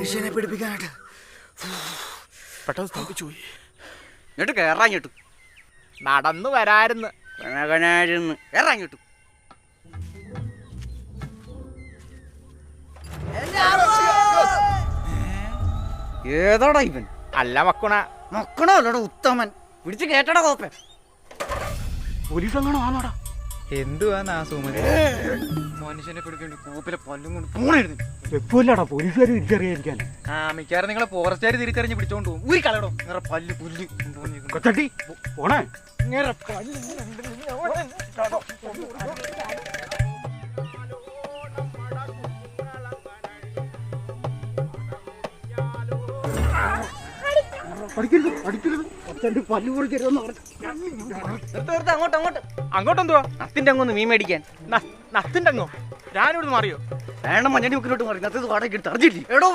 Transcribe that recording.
മനുഷ്യനെ പിടിപ്പിക്കാനായിട്ട് പെട്ടെന്ന് സ്തംഭിച്ചു പോയി. ഇങ്ങോട്ട് കയറാങ്ങിട്ടു നടന്നു വരായിരുന്നു. ഇറങ്ങിട്ടു ഏതാടാ ഇവൻ? അല്ല മക്കുണ. മക്കണോ അല്ലടാ ഉത്തമൻ. പിടിച്ച് കേട്ടടാ കോപ്പ. പോലീസ് എങ്ങാണോ ആണോടാ? എന്തുവാ സുമതി മനുഷ്യനെ പിടിക്കേണ്ട കൂപ്പിലെ പല്ലും കൊണ്ട് പോണായിരുന്നു. വെപ്പൂല്ലടാ പോലീസുകാർ തിരിച്ചറിയാതിരിക്കാൻ. മിക്കവാറും നിങ്ങളെ ഫോറസ്റ്റുകാർ തിരിച്ചറിഞ്ഞ് പിടിച്ചോണ്ട് പോകും. ഊരി കളയടോ നിങ്ങളെ പല്ല് പുല്ല് കൊച്ചട്ടി പോണേ. അങ്ങോട്ടെന്തുവാ നത്തിന്റെ അങ്ങൊന്ന് മീൻ മേടിക്കാൻ. നത്തിന്റെ അങ്ങോ? ഞാനിവിടുന്ന് മാറിയോ? വേണം മഞ്ഞടി മുക്കിലോട്ട് മാറി നത്തത് വാടകയ്ക്ക് എടുത്ത് അറിഞ്ഞില്ലേ എടോ.